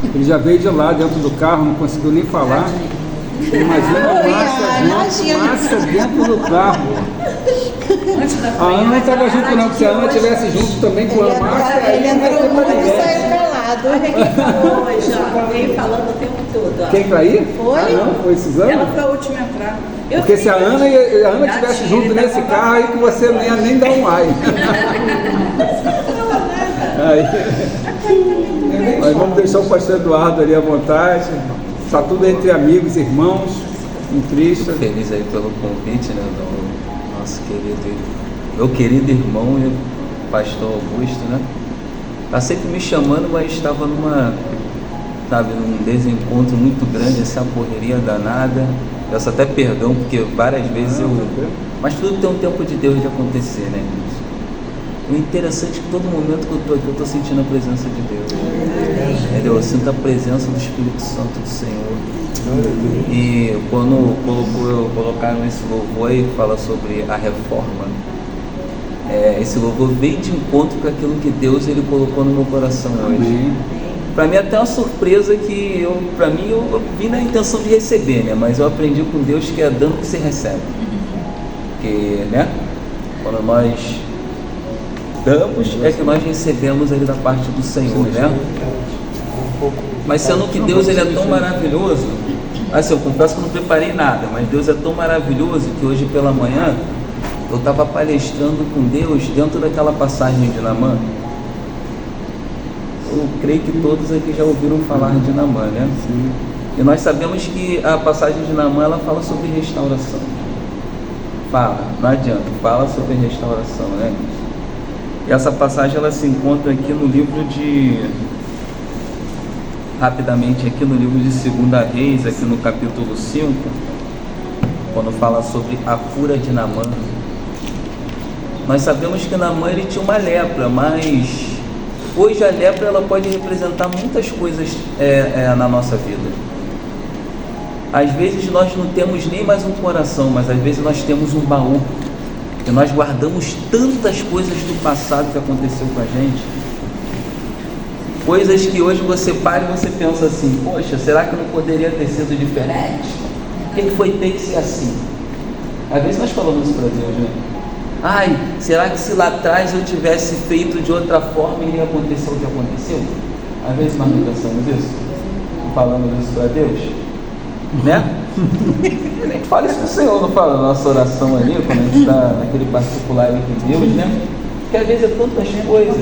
Ele já veio de lá, dentro do carro, não conseguiu nem falar. Imagina a massa dentro do carro. A Ana não estava junto não, porque se a Ana estivesse junto também com a massa, aí ele não ia ter mais ninguém. Olha quem falou hoje, ó, veio falando o tempo todo. Ó. Quem para ir? Foi? Ah, não, foi Suzana? Ela foi a última a entrar. Porque se a Ana estivesse junto nesse carro, aí que você não ia nem dar um ai. Mas vamos deixar o pastor Eduardo ali à vontade. Está tudo entre amigos, irmãos, em Cristo. Feliz aí pelo convite, né, do nosso meu querido irmão e pastor Augusto, né? Está sempre me chamando, mas estava num desencontro muito grande, essa correria danada. Peço até perdão, porque várias vezes mas tudo tem um tempo de Deus de acontecer, né, gente? O interessante é que todo momento que eu estou aqui, eu estou sentindo a presença de Deus. Entendeu? Eu sinto a presença do Espírito Santo do Senhor. E quando colocaram esse louvor e fala sobre a reforma, esse louvor veio de encontro com aquilo que Deus ele colocou no meu coração hoje. Para mim é até uma surpresa que eu vim na intenção de receber, né? Mas eu aprendi com Deus que é dando que se recebe. Porque, né? Quando nós damos, é que nós recebemos ele da parte do Senhor, né? Mas sendo que Deus ele é tão maravilhoso, assim, eu confesso que eu não preparei nada, mas Deus é tão maravilhoso que hoje pela manhã eu estava palestrando com Deus dentro daquela passagem de Naamã. Eu creio que todos aqui já ouviram falar de Naamã, né? Sim. E nós sabemos que a passagem de Naamã ela fala sobre restauração. Não adianta, fala sobre restauração, né? E essa passagem ela se encontra aqui no livro rapidamente aqui no livro de 2 Reis, aqui no capítulo 5, quando fala sobre a cura de Naamã. Nós sabemos que Naamã ele tinha uma lepra, mas hoje a lepra ela pode representar muitas coisas na nossa vida. Às vezes nós não temos nem mais um coração, mas às vezes nós temos um baú. E nós guardamos tantas coisas do passado que aconteceu com a gente. Coisas que hoje você para e você pensa assim, poxa, será que não poderia ter sido diferente? Por que foi ter que ser assim? Às vezes nós falamos isso para Deus, né? Ai, será que se lá atrás eu tivesse feito de outra forma iria acontecer o que aconteceu? Às vezes nós não pensamos isso, falamos isso para Deus, né? A gente fala isso com o Senhor, não fala na nossa oração ali, quando a gente está naquele particular ali com Deus, né? Porque às vezes é tantas coisas,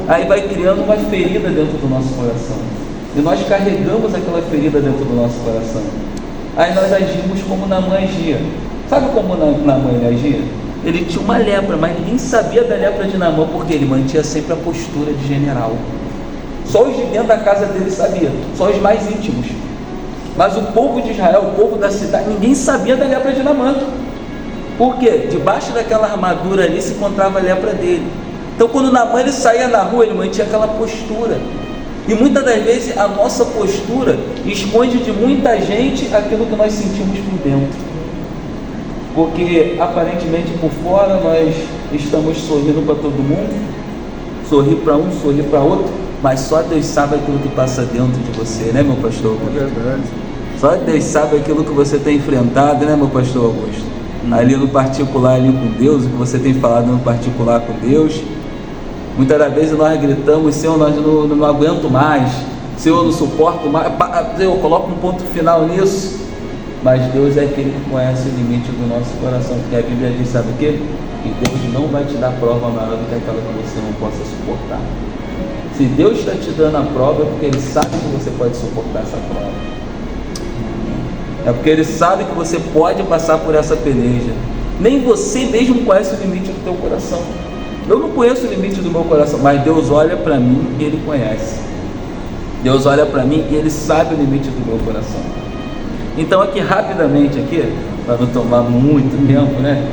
aí vai criando uma ferida dentro do nosso coração, e nós carregamos aquela ferida dentro do nosso coração, aí nós agimos como Naamã agia. Sabe como Naamã agia? Ele tinha uma lepra, mas ninguém sabia da lepra de Naamã, porque ele mantinha sempre a postura de general. Só os de dentro da casa dele sabiam, só os mais íntimos. Mas o povo de Israel, o povo da cidade, ninguém sabia da lepra de Naamã. Por quê? Debaixo daquela armadura ali se encontrava a lepra dele. Então quando Naamã ele saía na rua, ele mantinha aquela postura. E muitas das vezes a nossa postura esconde de muita gente aquilo que nós sentimos por dentro. Porque aparentemente por fora nós estamos sorrindo para todo mundo, sorrir para um, sorrir para outro, mas só Deus sabe aquilo que passa dentro de você, né, meu pastor Augusto? É verdade. Só Deus sabe aquilo que você tem enfrentado, né, meu pastor Augusto? Ali no particular, ali com Deus, o que você tem falado no particular com Deus. Muitas das vezes nós gritamos, Senhor, nós não aguento mais, Senhor, não suporto mais, eu coloco um ponto final nisso. Mas Deus é aquele que conhece o limite do nosso coração, porque a Bíblia diz, sabe o quê? Que Deus não vai te dar prova maior do que aquela que você não possa suportar. Se Deus está te dando a prova, é porque Ele sabe que você pode suportar essa prova. É porque Ele sabe que você pode passar por essa peleja. Nem você mesmo conhece o limite do teu coração. Eu não conheço o limite do meu coração, mas Deus olha para mim e Ele conhece. Deus olha para mim e Ele sabe o limite do meu coração. Então aqui rapidamente, para não tomar muito tempo, né?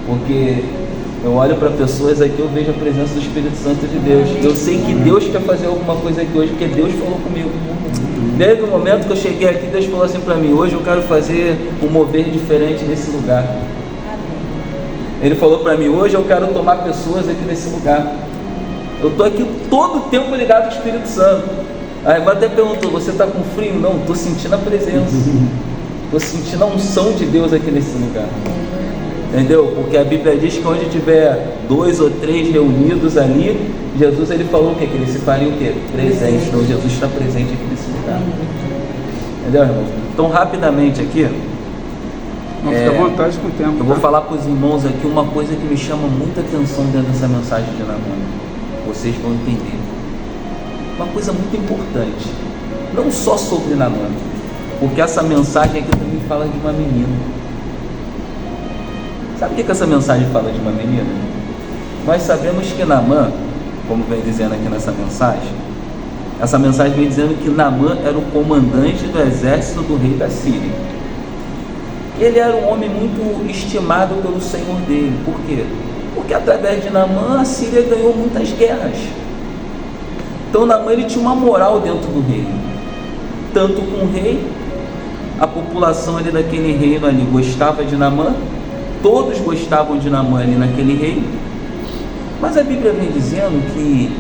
Porque eu olho para pessoas aqui, eu vejo a presença do Espírito Santo de Deus. Eu sei que Deus quer fazer alguma coisa aqui hoje, porque Deus falou comigo. Desde o momento que eu cheguei aqui, Deus falou assim para mim, hoje eu quero fazer um mover diferente nesse lugar. Ele falou para mim, hoje eu quero tomar pessoas aqui nesse lugar. Eu estou aqui todo o tempo ligado ao Espírito Santo. A irmã até perguntou, você está com frio? Não, estou sentindo a presença. Estou sentindo a unção de Deus aqui nesse lugar. Entendeu? Porque a Bíblia diz que onde tiver 2 ou 3 reunidos ali, Jesus ele falou o quê? Que ele se faria o quê? Presente. Então Jesus está presente aqui nesse lugar. Entendeu, irmão? Então rapidamente aqui, Não fica à vontade com o tempo. eu vou falar para os irmãos aqui uma coisa que me chama muita atenção dentro dessa mensagem de Naamã. Vocês vão entender. Uma coisa muito importante. Não só sobre Naamã, porque essa mensagem aqui também fala de uma menina. Sabe o que essa mensagem fala de uma menina? Nós sabemos que Naamã, como vem dizendo aqui nessa mensagem, essa mensagem vem dizendo que Naamã era o comandante do exército do rei da Síria. Ele era um homem muito estimado pelo Senhor dele. Por quê? Porque através de Naamã a Síria ganhou muitas guerras. Então Naamã ele tinha uma moral dentro do reino. Tanto com o rei, a população ali daquele reino ali gostava de Naamã, todos gostavam de Naamã ali naquele reino. Mas a Bíblia vem dizendo que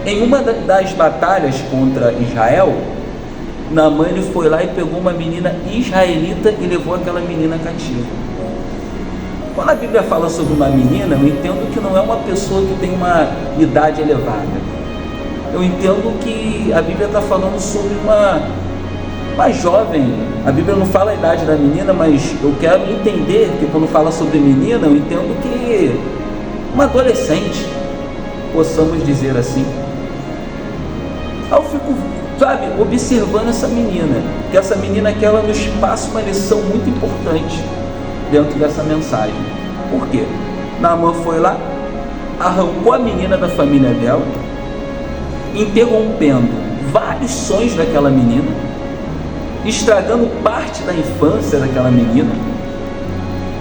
em uma das batalhas contra Israel, Naamã ele foi lá e pegou uma menina israelita e levou aquela menina cativa. Quando a Bíblia fala sobre uma menina, eu entendo que não é uma pessoa que tem uma idade elevada. Eu entendo que a Bíblia está falando sobre uma jovem. A Bíblia não fala a idade da menina, mas eu quero entender que quando fala sobre menina, eu entendo que uma adolescente, possamos dizer assim. Aí eu fico, observando essa menina, que essa menina aqui, ela nos passa uma lição muito importante dentro dessa mensagem. Por quê? Naamã foi lá, arrancou a menina da família dela, interrompendo vários sonhos daquela menina, estragando parte da infância daquela menina,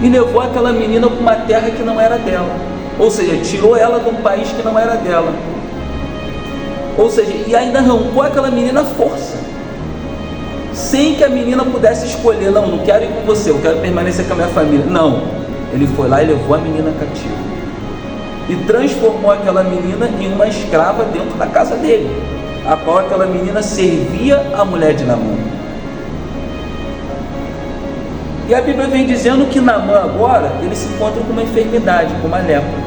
e levou aquela menina para uma terra que não era dela, ou seja, tirou ela de um país que não era dela, ou seja, e ainda arrancou aquela menina à força, sem que a menina pudesse escolher, não quero ir com você, eu quero permanecer com a minha família. Não, ele foi lá e levou a menina cativa e transformou aquela menina em uma escrava dentro da casa dele, a qual aquela menina servia a mulher de Naamã. E a Bíblia vem dizendo que Naamã agora, ele se encontra com uma enfermidade, com uma lepra.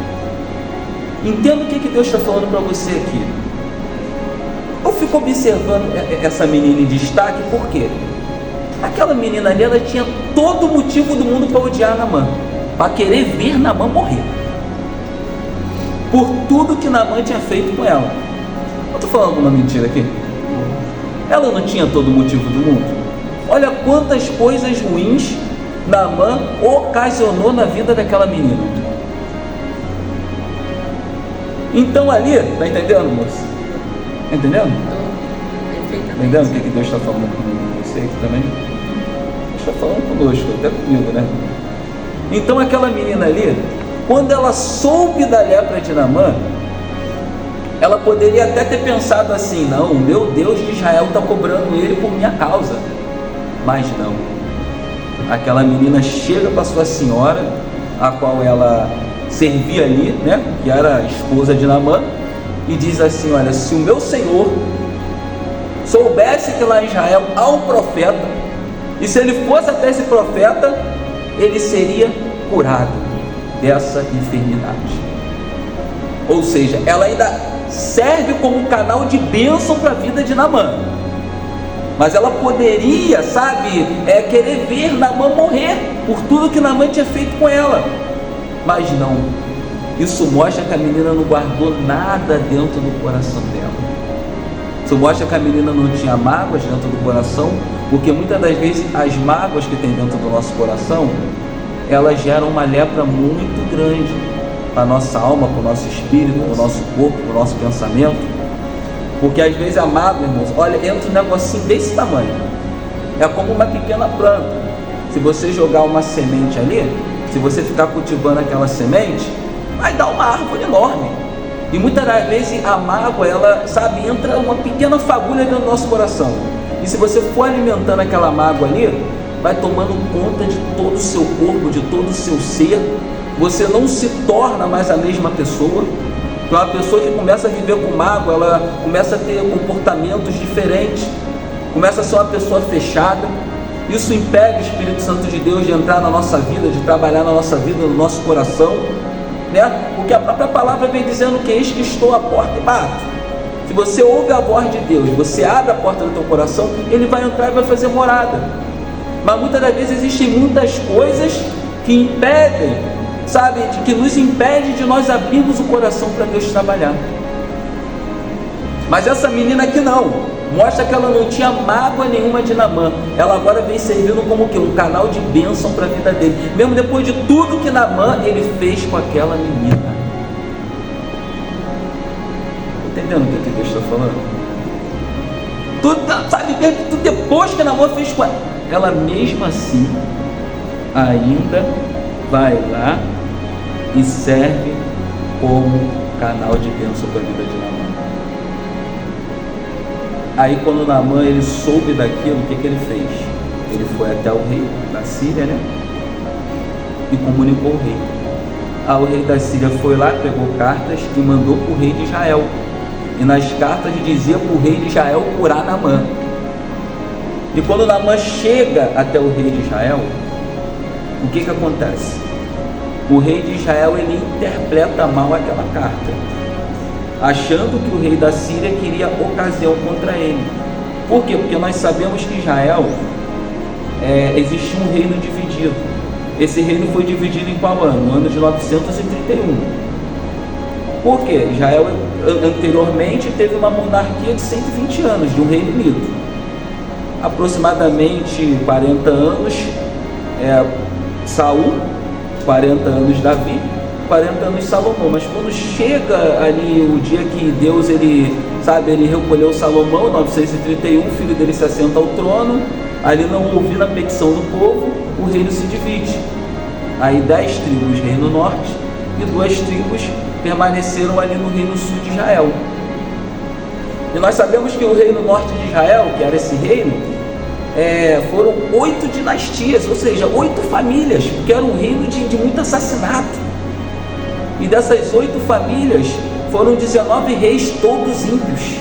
Entenda o que Deus está falando para você aqui. Eu fico observando essa menina em destaque, por quê? Aquela menina ali, ela tinha todo o motivo do mundo para odiar Naamã, para querer ver Naamã morrer, por tudo que Naamã tinha feito com ela. Eu estou falando alguma mentira aqui? Ela não tinha todo o motivo do mundo? Olha quantas coisas ruins Naamã ocasionou na vida daquela menina. Então ali, tá entendendo, moça? Entendendo? Entendendo o que Deus está falando com você aqui também? Deus está falando conosco, até comigo, né? Então aquela menina ali, quando ela soube da lepra de Naamã, ela poderia até ter pensado assim, não, o meu Deus de Israel está cobrando ele por minha causa. Mas não. Aquela menina chega para sua senhora, a qual ela servia ali, né, que era a esposa de Naamã, e diz assim, olha, se o meu senhor soubesse que lá em Israel há um profeta, e se ele fosse até esse profeta, ele seria curado dessa enfermidade. Ou seja, ela ainda serve como canal de bênção para a vida de Naamã. Mas ela poderia, querer ver Naamã morrer por tudo que Naamã tinha feito com ela. Mas não. Isso mostra que a menina não guardou nada dentro do coração dela. Isso mostra que a menina não tinha mágoas dentro do coração, porque muitas das vezes as mágoas que tem dentro do nosso coração, elas geram uma lepra muito grande para a nossa alma, para o nosso espírito, para o nosso corpo, para o nosso pensamento. Porque às vezes a mágoa, irmãos, olha, entra um negocinho desse tamanho. É como uma pequena planta. Se você jogar uma semente ali, se você ficar cultivando aquela semente, vai dar uma árvore enorme. E muitas das vezes a mágoa, ela, entra uma pequena fagulha dentro do nosso coração. E se você for alimentando aquela mágoa ali, vai tomando conta de todo o seu corpo, de todo o seu ser. Você não se torna mais a mesma pessoa. Que uma pessoa que começa a viver com mágoa, ela começa a ter comportamentos diferentes, começa a ser uma pessoa fechada. Isso impede o Espírito Santo de Deus de entrar na nossa vida, de trabalhar na nossa vida, no nosso coração, né? Porque a própria palavra vem dizendo que eis que estou à porta e bato. Se você ouve a voz de Deus, você abre a porta do teu coração, Ele vai entrar e vai fazer morada. Mas muitas das vezes existem muitas coisas que impedem, sabe, que nos impede de nós abrirmos o coração para Deus trabalhar. Mas essa menina aqui não, mostra que ela não tinha mágoa nenhuma de Naamã. Ela agora vem servindo como o quê? Um canal de bênção para a vida dele, mesmo depois de tudo que Naamã ele fez com aquela menina. Entendendo o que Deus está falando? Tudo, sabe, tudo depois que Naamã fez com ela, mesmo assim ainda vai lá e serve como canal de bênção para a vida de Naamã. Aí quando Naamã ele soube daquilo, o que ele fez? Ele foi até o rei da Síria, né? E comunicou o rei. O rei da Síria foi lá, pegou cartas e mandou para o rei de Israel. E nas cartas dizia para o rei de Israel curar Naamã. E quando Naamã chega até o rei de Israel, o que acontece? O rei de Israel ele interpreta mal aquela carta, achando que o rei da Síria queria ocasião contra ele. Por quê? Porque nós sabemos que Israel existia um reino dividido. Esse reino foi dividido em qual ano? No ano de 931. Por quê? Israel anteriormente teve uma monarquia de 120 anos, de um reino unido. Aproximadamente 40 anos Saul, 40 anos Davi, 40 anos Salomão. Mas quando chega ali o dia que Deus ele recolheu Salomão, em 931, o filho dele se assenta ao trono, ali não ouvindo a petição do povo, o reino se divide. Aí 10 tribos reino norte e 2 tribos permaneceram ali no reino sul de Israel. E nós sabemos que o reino norte de Israel, que era esse reino, foram 8 dinastias, ou seja, 8 famílias, porque era um reino de muito assassinato. E dessas 8 famílias foram 19 reis, todos ímpios.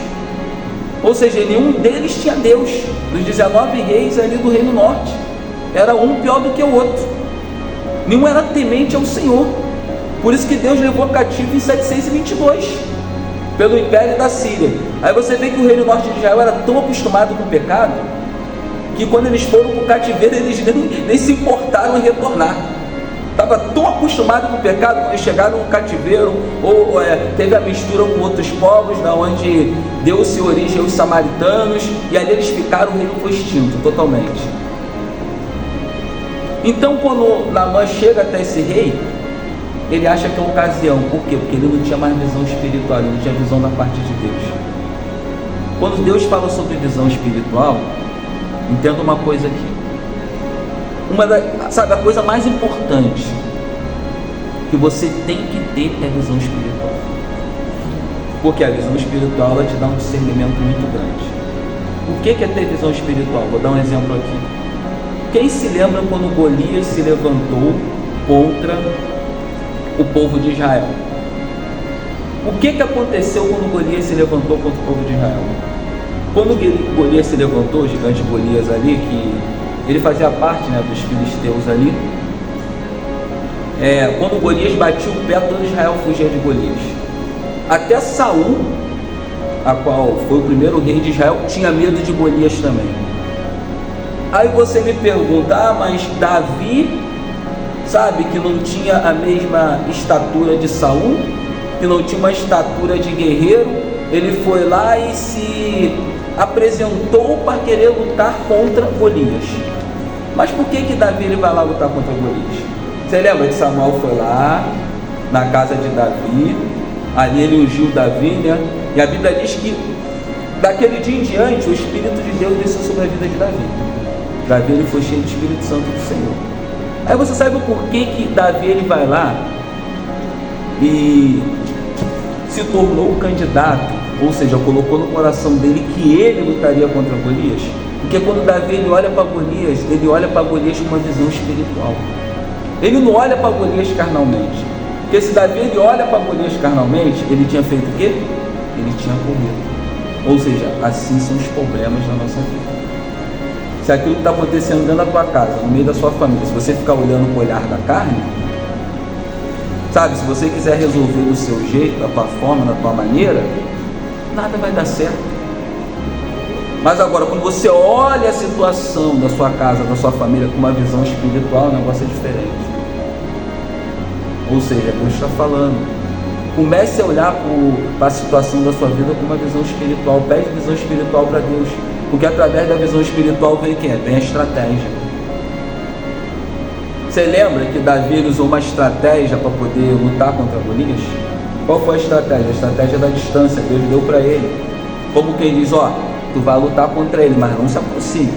Ou seja, nenhum deles tinha Deus. Dos 19 reis ali do reino norte, era um pior do que o outro. Nenhum era temente ao Senhor. Por isso que Deus levou cativo em 722 pelo império da Síria. Aí você vê que o reino norte de Israel era tão acostumado com o pecado que quando eles foram para o cativeiro eles nem se importaram em retornar. Estava tão acostumado com o pecado que eles chegaram no cativeiro ou teve a mistura com outros povos, da onde deu-se origem aos samaritanos, e ali eles ficaram, o reino foi extinto totalmente. Então quando Naamã chega até esse rei, ele acha que é uma ocasião. Por quê? Porque ele não tinha mais visão espiritual, ele não tinha visão da parte de Deus. Quando Deus fala sobre visão espiritual, entenda uma coisa aqui. A coisa mais importante que você tem que ter é a visão espiritual. Porque a visão espiritual ela te dá um discernimento muito grande. O que é ter visão espiritual? Vou dar um exemplo aqui. Quem se lembra quando Golias se levantou contra o povo de Israel? O que aconteceu quando Golias se levantou contra o povo de Israel? Quando Golias se levantou, o gigante Golias ali, que ele fazia parte, dos filisteus ali, quando Golias batia o pé, todo Israel fugia de Golias. Até Saul, a qual foi o primeiro rei de Israel, tinha medo de Golias também. Aí você me pergunta, mas Davi, que não tinha a mesma estatura de Saul, que não tinha uma estatura de guerreiro, ele foi lá e se apresentou para querer lutar contra Golias. Mas por que Davi ele vai lá lutar contra Golias? Você lembra que Samuel foi lá na casa de Davi, ali ele ungiu Davi, né? E a Bíblia diz que daquele dia em diante o Espírito de Deus desceu sobre a vida de Davi. Davi ele foi cheio do Espírito Santo do Senhor. Aí você sabe o porquê que Davi ele vai lá e se tornou o candidato, ou seja, colocou no coração dele que ele lutaria contra Golias? Porque quando Davi ele olha para Golias, ele olha para Golias com uma visão espiritual. Ele não olha para Golias carnalmente. Porque se Davi ele olha para Golias carnalmente, ele tinha feito o quê? Ele tinha corrido. Ou seja, assim são os problemas da nossa vida. Se aquilo que está acontecendo dentro da tua casa, no meio da sua família, se você ficar olhando com o olhar da carne, sabe, se você quiser resolver do seu jeito, da tua forma, da tua maneira, nada vai dar certo. Mas agora, quando você olha a situação da sua casa, da sua família com uma visão espiritual, o negócio é diferente. Ou seja, Deus está falando. Comece a olhar para a situação da sua vida com uma visão espiritual. Pede visão espiritual para Deus. Porque através da visão espiritual vem o quê? Vem a estratégia. Você lembra que Davi usou uma estratégia para poder lutar contra Golias? Qual foi a estratégia? A estratégia da distância. Deus deu para ele. Como quem diz, ó, tu vai lutar contra ele, mas não se aproxime.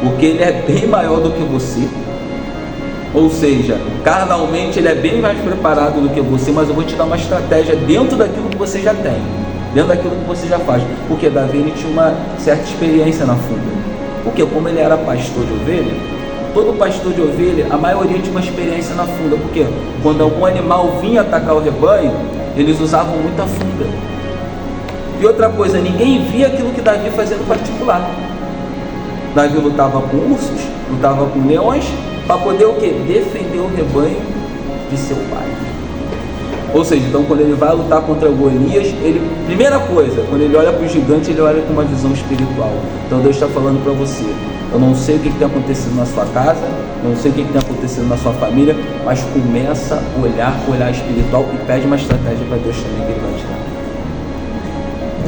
Porque ele é bem maior do que você. Ou seja, carnalmente ele é bem mais preparado do que você, mas eu vou te dar uma estratégia dentro daquilo que você já tem, dentro daquilo que você já faz. Porque Davi ele tinha uma certa experiência na funda. Porque como ele era pastor de ovelha, todo pastor de ovelha, a maioria tinha uma experiência na funda. Porque quando algum animal vinha atacar o rebanho, eles usavam muita funda. E outra coisa, ninguém via aquilo que Davi fazia no particular. Davi lutava com ursos, lutava com leões, para poder o quê? Defender o rebanho de seu pai. Ou seja, então quando ele vai lutar contra Golias, ele, primeira coisa, quando ele olha para o gigante, ele olha com uma visão espiritual. Então Deus está falando para você, eu não sei o que tem acontecido na sua casa, não sei o que tem acontecido na sua família, mas começa a olhar com o olhar espiritual e pede uma estratégia para Deus também que Ele vai te dar.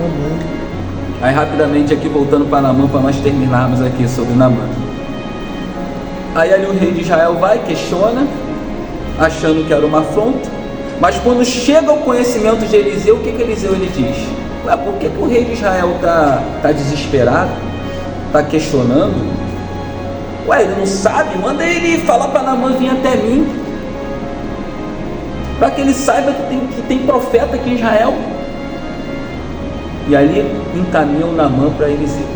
Amém. Aí rapidamente aqui voltando para Naamã, para nós terminarmos aqui sobre Naamã. Aí ali o rei de Israel vai, questiona, achando que era uma afronta, mas quando chega ao conhecimento de Eliseu, o que Eliseu ele diz? Ué, por que o rei de Israel está desesperado, está questionando? Ué, ele não sabe? Manda ele falar para Naamã vir até mim, para que ele saiba que tem profeta aqui em Israel. E ali encaminham Naamã para Eliseu.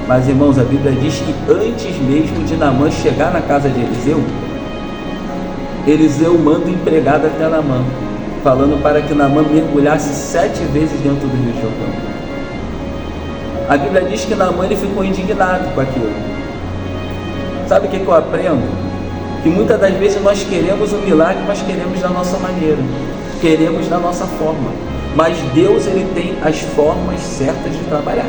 Mas irmãos, a Bíblia diz que antes mesmo de Naamã chegar na casa de Eliseu, Eliseu manda o empregado até Naamã, falando para que Naamã mergulhasse 7 vezes dentro do rio Jordão. A Bíblia diz que Naamã ele ficou indignado com aquilo. Sabe o que eu aprendo? Que muitas das vezes nós queremos um milagre, mas queremos da nossa maneira, queremos da nossa forma. Mas Deus ele tem as formas certas de trabalhar.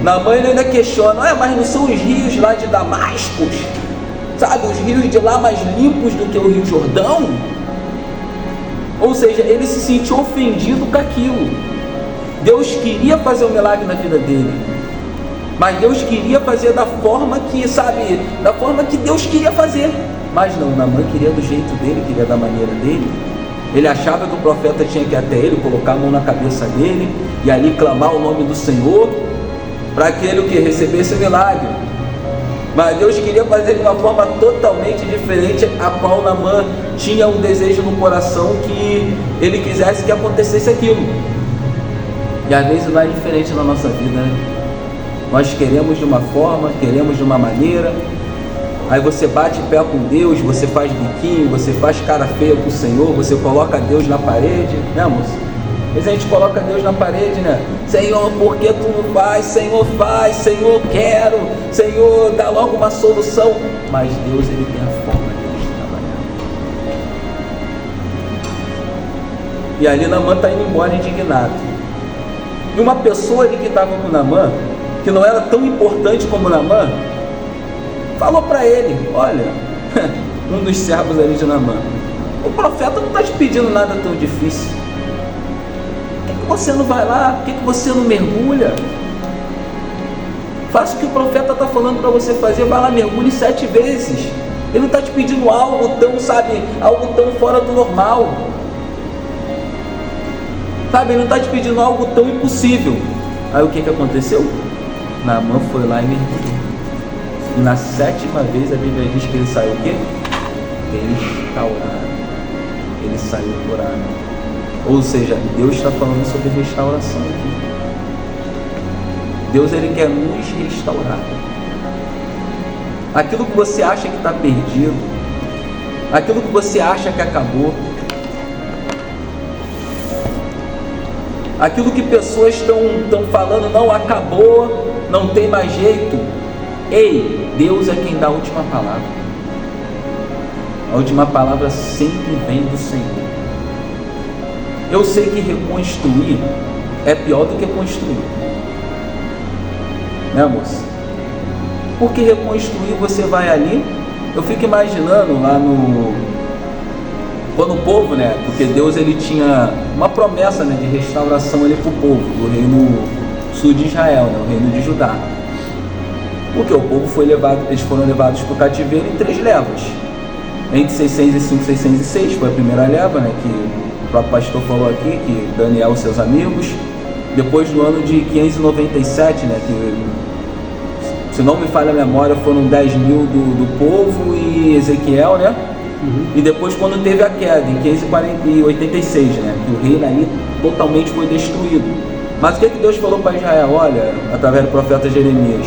Naamã ele ainda questiona, mas não são os rios lá de Damasco, sabe, os rios de lá mais limpos do que o rio Jordão? Ou seja, ele se sentiu ofendido com aquilo. Deus queria fazer um milagre na vida dele, mas Deus queria fazer da forma que, sabe, da forma que Deus queria fazer. Mas não, Naamã queria do jeito dele, queria da maneira dele. Ele achava que o profeta tinha que ir até ele, colocar a mão na cabeça dele e ali clamar o nome do Senhor, para que ele o que? Recebesse o milagre. Mas Deus queria fazer de uma forma totalmente diferente, a qual Naamã tinha um desejo no coração que ele quisesse que acontecesse aquilo. E às vezes não é diferente na nossa vida, né? Nós queremos de uma forma, queremos de uma maneira, aí você bate pé com Deus, você faz biquinho, você faz cara feia com o Senhor, você coloca Deus na parede, né, moça? Às vezes a gente coloca Deus na parede, né? Senhor, por que tu não faz? Senhor, faz. Senhor, quero. Senhor, dá logo uma solução. Mas Deus, ele tem a forma de trabalhar. E ali Naamã está indo embora indignado. E uma pessoa ali que estava com Naamã, que não era tão importante como Naamã, falou para ele, olha, um dos servos ali de Naamã, o profeta não está te pedindo nada tão difícil. Por que você não vai lá? Por que você não mergulha? Faça o que o profeta está falando para você fazer. Vai lá, mergulhe 7 vezes. Ele não está te pedindo algo tão, sabe, algo tão fora do normal. Sabe, ele não está te pedindo algo tão impossível. Aí o que aconteceu? Naamã foi lá e mergulhou. E na 7ª vez a Bíblia diz que ele saiu o quê? Restaurado. Ele saiu curado. Ou seja, Deus está falando sobre restauração aqui. Deus ele quer nos restaurar. Aquilo que você acha que está perdido, aquilo que você acha que acabou, aquilo que pessoas estão falando, não, acabou, não tem mais jeito. Ei, Deus é quem dá a última palavra. A última palavra sempre vem do Senhor. Eu sei que reconstruir é pior do que construir, né, moça? Porque reconstruir, você vai ali, eu fico imaginando lá quando o povo, né, porque Deus ele tinha uma promessa, né, de restauração ali para o povo do reino sul de Israel, né, o reino de Judá, porque o povo foi levado, eles foram levados para o cativeiro em 3 levas, entre 605 e 606 foi a primeira leva, né, que o próprio pastor falou aqui, que Daniel e seus amigos, depois no ano de 597, né, que se não me falha a memória foram 10 mil do povo e Ezequiel, né? E depois quando teve a queda, em 586, né? Que o reino ali totalmente foi destruído. Mas o que Deus falou para Israel? Olha, através do profeta Jeremias,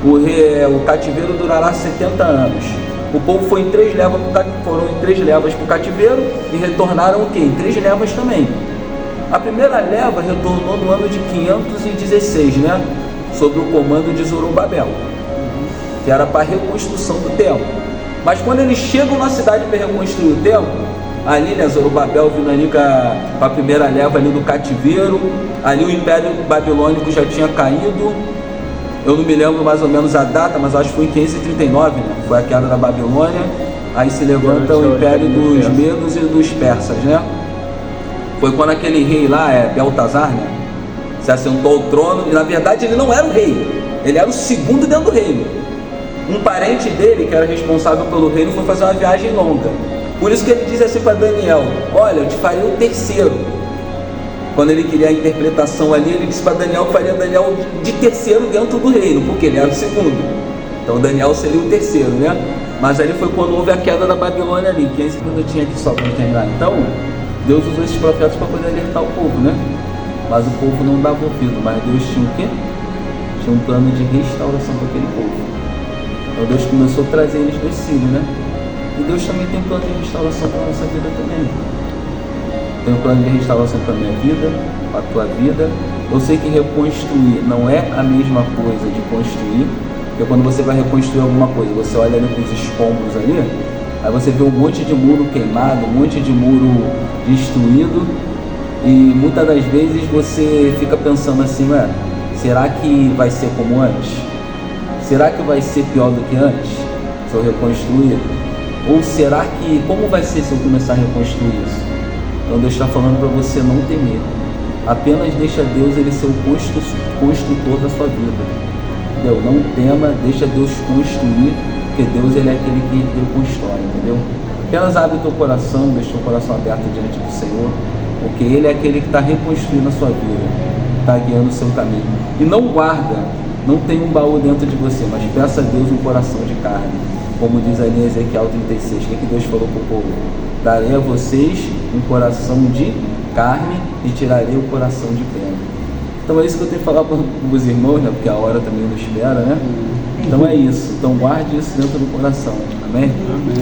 o cativeiro durará 70 anos. O povo foi em 3 levas, foram em 3 levas para o cativeiro e retornaram o quê? Em 3 levas também. A primeira leva retornou no ano de 516, né? Sob o comando de Zorobabel, que era para a reconstrução do templo. Mas quando eles chegam na cidade para reconstruir o templo, ali, né, Zorobabel vindo ali com a primeira leva ali do cativeiro, ali o Império Babilônico já tinha caído, eu não me lembro mais ou menos a data, mas acho que foi em 539, né, foi a queda da Babilônia, aí se levanta o Império dos Medos e dos Persas, né, foi quando aquele rei lá, Beltazar, né, se assentou ao trono, e na verdade ele não era o rei, ele era o segundo dentro do reino. Um parente dele, que era responsável pelo reino, foi fazer uma viagem longa. Por isso que ele diz assim para Daniel: olha, eu te faria o terceiro. Quando ele queria a interpretação ali, ele disse para Daniel que faria Daniel de terceiro dentro do reino, porque ele era o segundo. Então Daniel seria o terceiro, né? Mas ali foi quando houve a queda da Babilônia ali, 15 minutinhos aqui só para terminar. Então, Deus usou esses profetas para poder alertar o povo, né? Mas o povo não dava ouvido, mas Deus tinha o quê? Tinha um plano de restauração para aquele povo. Então Deus começou a trazer eles do exílio, né? E Deus também tem um plano de restauração para a nossa vida também. Tem um plano de restauração para a minha vida, para a tua vida. Eu sei que reconstruir não é a mesma coisa de construir, porque quando você vai reconstruir alguma coisa, você olha ali para os escombros ali, aí você vê um monte de muro queimado, um monte de muro destruído, e muitas das vezes você fica pensando assim, ué, será que vai ser como antes? Será que vai ser pior do que antes, se eu reconstruir? Ou será que, como vai ser se eu começar a reconstruir isso? Então Deus está falando para você não temer. Apenas deixa Deus ele ser o construtor da sua vida. Entendeu? Não tema, deixa Deus construir, porque Deus ele é aquele que reconstrói, entendeu? Apenas abre teu coração, deixa teu coração aberto diante do Senhor, porque Ele é aquele que está reconstruindo a sua vida, está guiando o seu caminho. E não guarda, não tem um baú dentro de você, mas peça a Deus um coração de carne, como diz ali em Ezequiel 36. O que Deus falou para o povo? Darei a vocês um coração de carne e tirarei o coração de pedra. Então é isso que eu tenho que falar para os irmãos, né? Porque a hora também não espera, né? Então é isso. Então guarde isso dentro do coração. Amém? Amém.